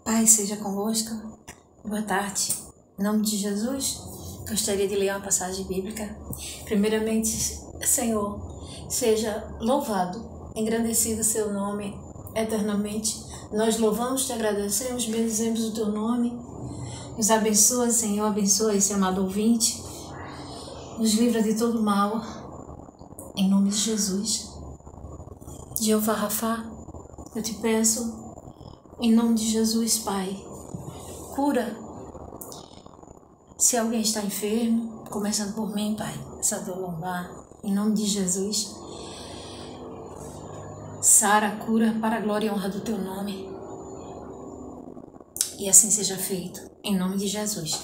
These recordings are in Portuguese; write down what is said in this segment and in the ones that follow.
Pai seja convosco. Boa tarde. Em nome de Jesus, gostaria de ler uma passagem bíblica. Primeiramente, Senhor, seja louvado, engrandecido seu nome eternamente. Nós louvamos, te agradecemos, bendizemos o teu nome. Nos abençoa, Senhor, abençoa esse amado ouvinte. Nos livra de todo mal, em nome de Jesus. Jeová Rafá, eu te peço, em nome de Jesus, Pai, cura. Se alguém está enfermo, começando por mim, Pai, essa dor lombar, em nome de Jesus. Sara, cura para a glória e honra do teu nome. E assim seja feito, em nome de Jesus.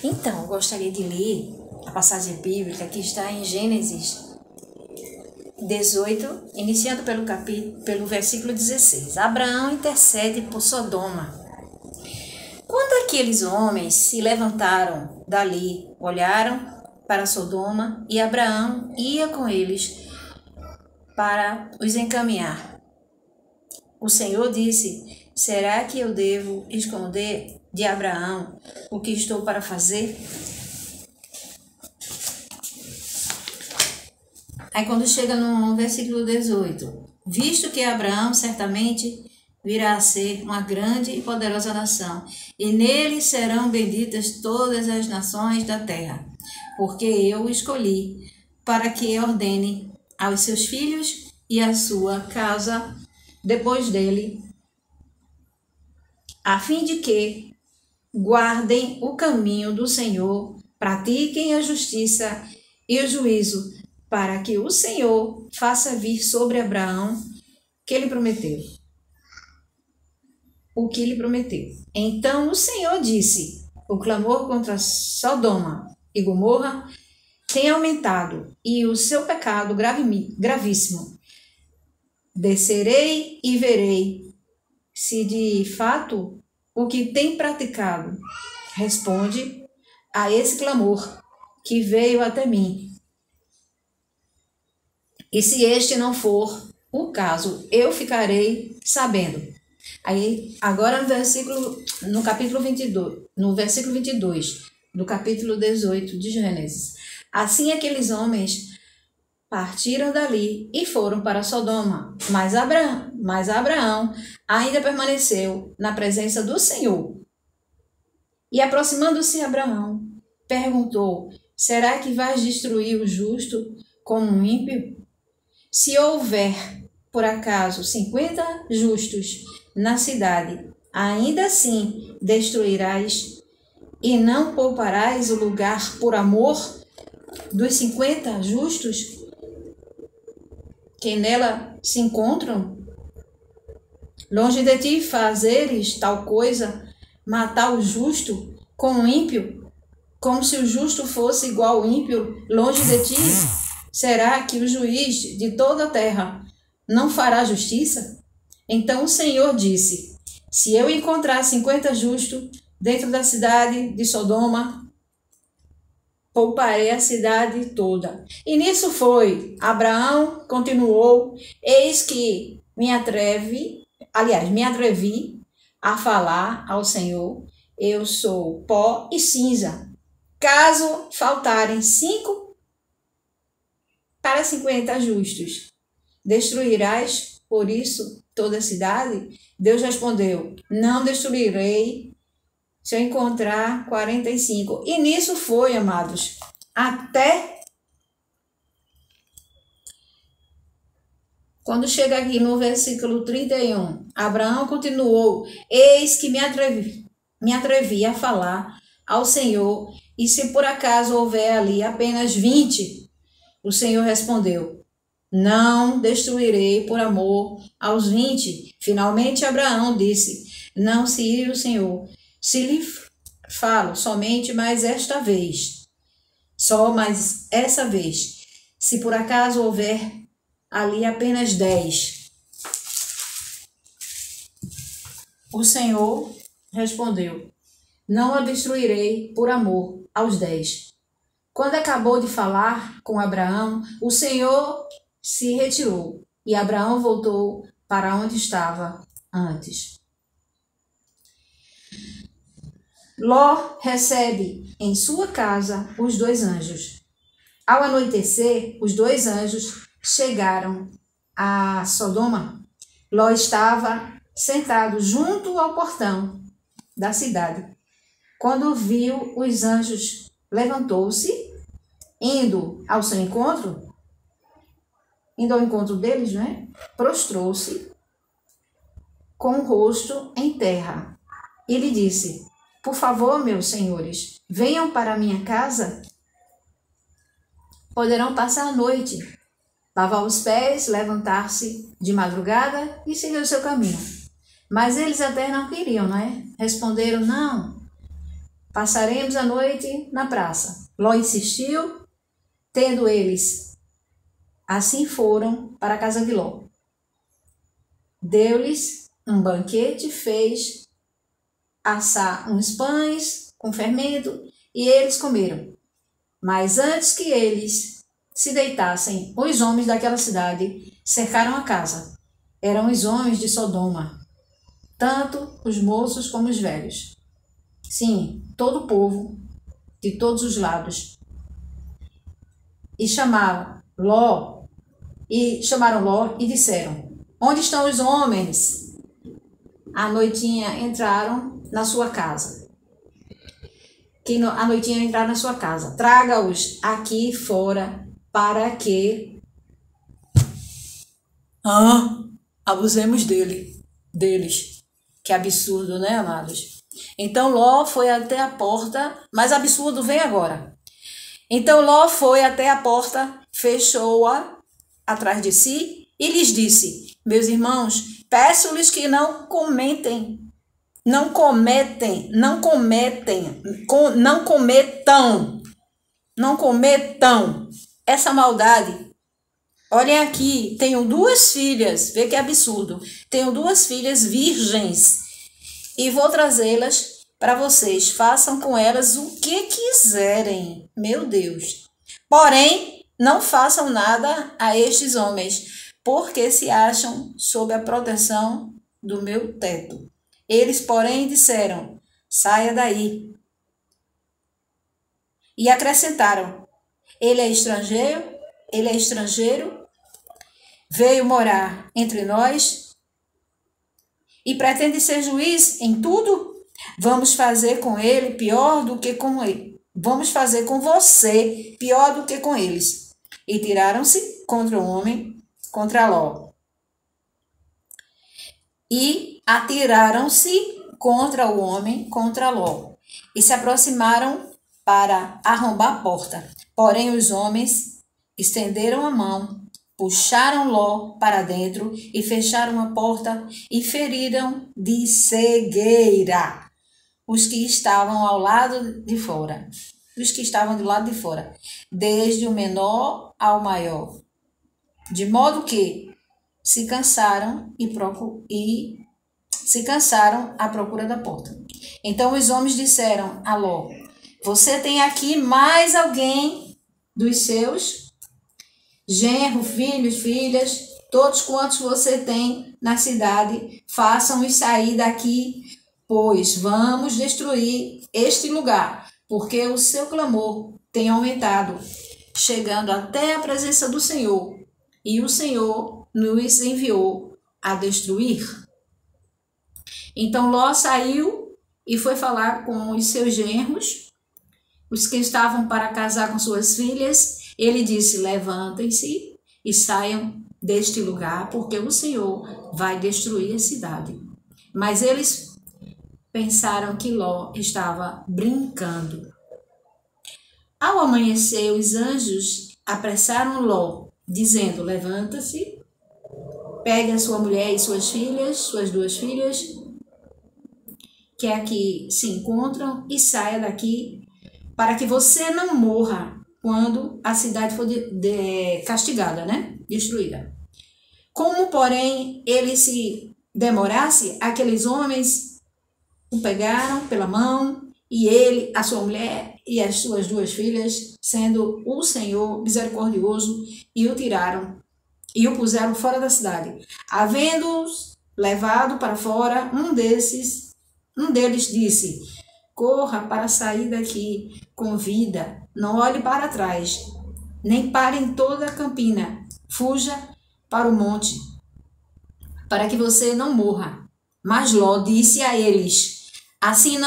Então, eu gostaria de ler a passagem bíblica que está em Gênesis 18, iniciando pelo versículo 16. Abraão intercede por Sodoma. Quando aqueles homens se levantaram dali, olharam para Sodoma, e Abraão ia com eles para os encaminhar. O Senhor disse: será que eu devo esconder de Abraão o que estou para fazer? Aí quando chega no versículo 18, visto que Abraão certamente virá a ser uma grande e poderosa nação, e nele serão benditas todas as nações da terra, porque eu o escolhi para que ordene aos seus filhos e à sua casa depois dele, a fim de que guardem o caminho do Senhor, pratiquem a justiça e o juízo, para que o Senhor faça vir sobre Abraão o que lhe prometeu. Então o Senhor disse: o clamor contra Sodoma e Gomorra tem aumentado, e o seu pecado gravíssimo. Descerei e verei se de fato o que tem praticado responde a esse clamor que veio até mim. E se este não for o caso, eu ficarei sabendo. Aí, agora no capítulo 22, no versículo 22, do capítulo 18 de Gênesis. Assim aqueles homens partiram dali e foram para Sodoma, mas Abraão ainda permaneceu na presença do Senhor. E aproximando-se Abraão, perguntou: será que vais destruir o justo como um ímpio? Se houver, por acaso, 50 justos na cidade, ainda assim destruirás e não pouparás o lugar por amor dos 50 justos que nela se encontram? Longe de ti fazeres tal coisa, matar o justo com o ímpio, como se o justo fosse igual ao ímpio, longe de ti. Será que o juiz de toda a terra não fará justiça? Então o Senhor disse: se eu encontrar 50 justos dentro da cidade de Sodoma, pouparei a cidade toda. E nisso foi. Abraão continuou: eis que me atrevi a falar ao Senhor, eu sou pó e cinza. Caso faltarem 5 para 50 justos, destruirás por isso toda a cidade? Deus respondeu: não destruirei se eu encontrar 45. E nisso foi, amados, até quando chega aqui no versículo 31, Abraão continuou: eis que me atrevi a falar ao Senhor, e se por acaso houver ali apenas 20, o Senhor respondeu: não destruirei por amor aos 20. Finalmente Abraão disse: não se ire o Senhor, se lhe falo somente mais esta vez, só mais essa vez, se por acaso houver ali apenas 10. O Senhor respondeu: não a destruirei por amor aos 10. Quando acabou de falar com Abraão, o Senhor se retirou e Abraão voltou para onde estava antes. Ló recebe em sua casa os 2 anjos. Ao anoitecer, os 2 anjos chegaram a Sodoma. Ló estava sentado junto ao portão da cidade. Quando viu os anjos, levantou-se, indo ao encontro deles, né? Prostrou-se com o rosto em terra e lhe disse: por favor, meus senhores, venham para a minha casa. Poderão passar a noite, lavar os pés, levantar-se de madrugada e seguir o seu caminho. Mas eles até não queriam, não é? Responderam: não, passaremos a noite na praça. Ló insistiu, tendo eles. Assim foram para a casa de Ló. Deu-lhes um banquete, fez assar uns pães com fermento e eles comeram. Mas antes que eles se deitassem, os homens daquela cidade cercaram a casa. Eram os homens de Sodoma, tanto os moços como os velhos. Sim, todo o povo, de todos os lados. E chamaram Ló e disseram: onde estão os homens? À noitinha entraram na sua casa. À noitinha entraram na sua casa. Traga-os aqui fora para que abusemos deles. Que absurdo, né, amados? Então Ló foi até a porta, mas absurdo vem agora. Então Ló foi até a porta, fechou-a atrás de si e lhes disse: meus irmãos, peço-lhes que não cometam essa maldade. Olhem aqui, tenho 2 filhas, vê que absurdo. Tenho 2 filhas virgens e vou trazê-las para vocês. Façam com elas o que quiserem, meu Deus. Porém, não façam nada a estes homens, porque se acham sob a proteção do meu teto. Eles, porém, disseram: saia daí. E acrescentaram: ele é estrangeiro, veio morar entre nós e pretende ser juiz em tudo? Vamos fazer com ele pior do que com ele. Vamos fazer com você pior do que com eles. E tiraram-se contra o homem, contra Ló. E atiraram-se contra o homem, contra Ló. E se aproximaram para arrombar a porta. Porém, os homens estenderam a mão, puxaram Ló para dentro e fecharam a porta e feriram de cegueira os que estavam ao lado de fora. Os que estavam do lado de fora, desde o menor ao maior. De modo que se cansaram à procura da porta. Então os homens disseram a Ló: você tem aqui mais alguém dos seus genro, filhos, filhas, todos quantos você tem na cidade, façam-os sair daqui, pois vamos destruir este lugar, porque o seu clamor tem aumentado, chegando até a presença do Senhor, e o Senhor nos enviou a destruir. Então Ló saiu e foi falar com os seus genros, os que estavam para casar com suas filhas. Ele disse: levantem-se e saiam deste lugar, porque o Senhor vai destruir a cidade. Mas eles pensaram que Ló estava brincando. Ao amanhecer, os anjos apressaram Ló, dizendo: levanta-se, pegue a sua mulher e suas filhas, suas 2 filhas, que aqui se encontram, e saia daqui, para que você não morra quando a cidade for castigada, né? Destruída. Como, porém, ele se demorasse, aqueles homens o pegaram pela mão, e ele, a sua mulher e as suas 2 filhas, sendo o Senhor misericordioso, e o tiraram e o puseram fora da cidade. Havendo-os levado para fora, um deles disse: corra para sair daqui com vida, não olhe para trás, nem pare em toda a campina, fuja para o monte, para que você não morra. Mas Ló disse a eles, assim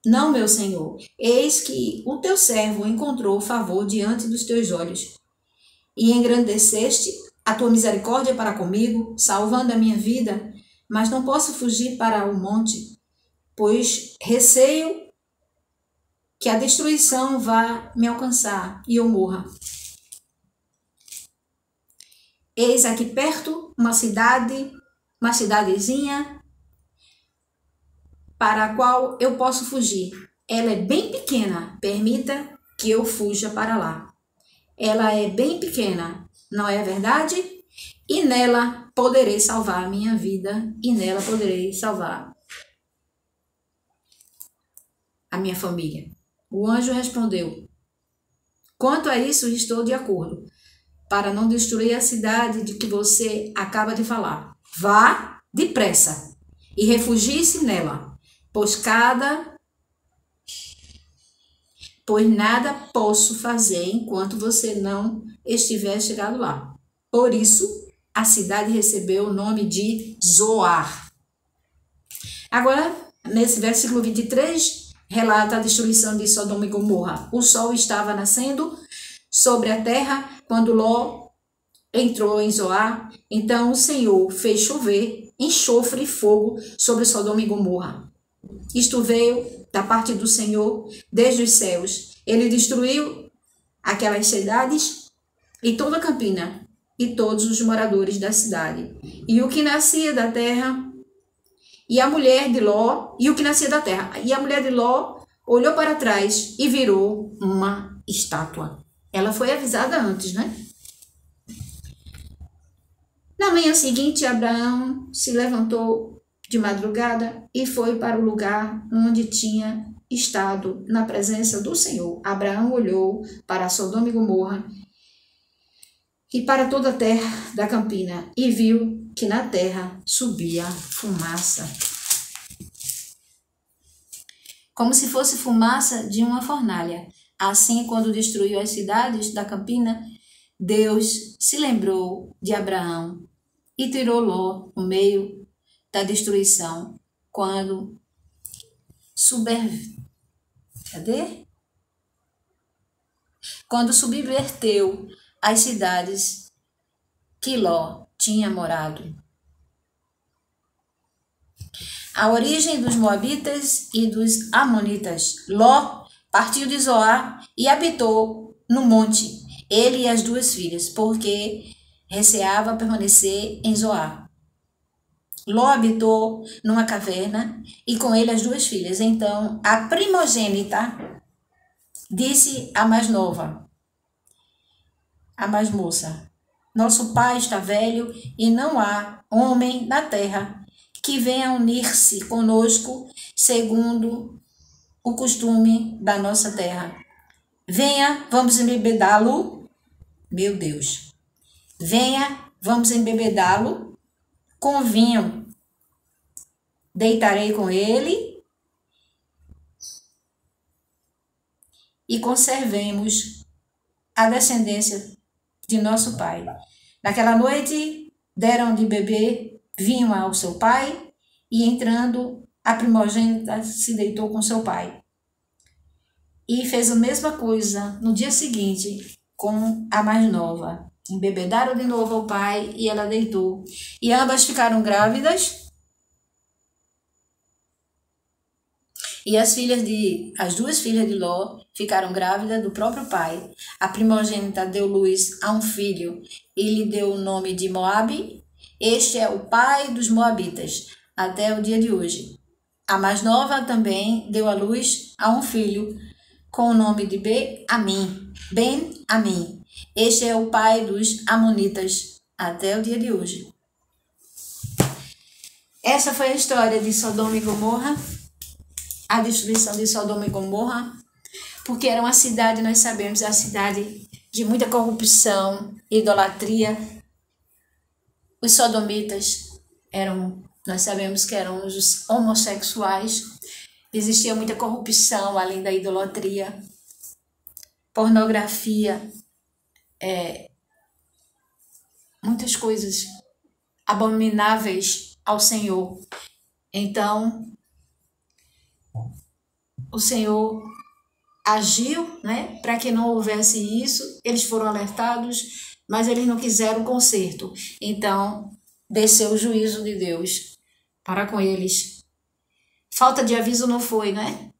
não, meu senhor, eis que o teu servo encontrou favor diante dos teus olhos, e engrandeceste a tua misericórdia para comigo, salvando a minha vida, mas não posso fugir para o monte, pois receio que a destruição vá me alcançar e eu morra. Eis aqui perto uma cidadezinha para a qual eu posso fugir. Ela é bem pequena, permita que eu fuja para lá. Ela é bem pequena, não é verdade? E nela poderei salvar a minha vida, e nela poderei salvar a minha família. O anjo respondeu, quanto a isso estou de acordo, para não destruir a cidade de que você acaba de falar. Vá depressa e refugie-se nela, pois nada posso fazer enquanto você não estiver chegado lá. Por isso, a cidade recebeu o nome de Zoar. Agora, nesse versículo 23, relata a destruição de Sodoma e Gomorra. O sol estava nascendo sobre a terra quando Ló entrou em Zoar. Então o Senhor fez chover enxofre e fogo sobre Sodoma e Gomorra. Isto veio da parte do Senhor desde os céus. Ele destruiu aquelas cidades e toda a campina e todos os moradores da cidade. E o que nascia da terra e a mulher de Ló, e o que nascia da terra. E a mulher de Ló olhou para trás e virou uma estátua. Ela foi avisada antes, né? Na manhã seguinte, Abraão se levantou de madrugada e foi para o lugar onde tinha estado na presença do Senhor. Abraão olhou para Sodoma e Gomorra e para toda a terra da campina e viu que na terra subia fumaça, como se fosse fumaça de uma fornalha. Assim, quando destruiu as cidades da campina, Deus se lembrou de Abraão e tirou Ló no meio da destruição, quando subverteu as cidades que Ló tinha morado. A origem dos Moabitas e dos Amonitas. Ló partiu de Zoar e habitou no monte, ele e as duas filhas, porque receava permanecer em Zoar. Ló habitou numa caverna e com ele as duas filhas. Então a primogênita disse à mais nova, a mais moça: nosso pai está velho e não há homem na terra que venha unir-se conosco segundo o costume da nossa terra. Venha, vamos embebedá-lo. Meu Deus. Venha, vamos embebedá-lo com vinho. Deitarei com ele e conservemos a descendência de nosso pai. Naquela noite deram de beber vinho ao seu pai e, entrando, a primogênita se deitou com seu pai. E fez a mesma coisa no dia seguinte com a mais nova. Embebedaram de novo ao pai e ela deitou. E ambas ficaram grávidas. E as duas filhas de Ló ficaram grávidas do próprio pai. A primogênita deu luz a um filho e lhe deu o nome de Moabe. Este é o pai dos Moabitas, até o dia de hoje. A mais nova também deu à luz a um filho, com o nome de Ben-Amim. Este é o pai dos Amonitas, até o dia de hoje. Essa foi a história de Sodoma e Gomorra, a destruição de Sodoma e Gomorra, porque era uma cidade, nós sabemos, a cidade de muita corrupção, idolatria. Os sodomitas eram nós sabemos que eram os homossexuais. Existia muita corrupção, além da idolatria, pornografia, muitas coisas abomináveis ao Senhor. Então, o Senhor agiu, né, para que não houvesse isso. Eles foram alertados, mas eles não quiseram conserto. Então, desceu o juízo de Deus para com eles. Falta de aviso não foi, né?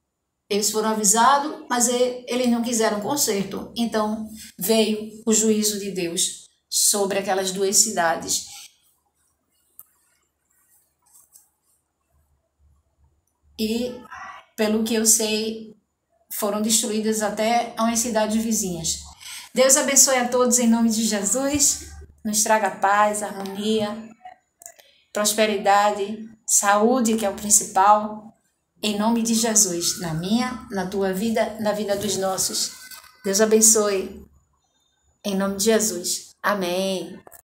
Eles foram avisados, mas eles não quiseram conserto. Então, veio o juízo de Deus sobre aquelas duas cidades. E, pelo que eu sei, foram destruídas até as cidades vizinhas. Deus abençoe a todos em nome de Jesus. Nos traga paz, harmonia, prosperidade, saúde, que é o principal. Em nome de Jesus, na minha, na tua vida, na vida dos nossos. Deus abençoe. Em nome de Jesus. Amém.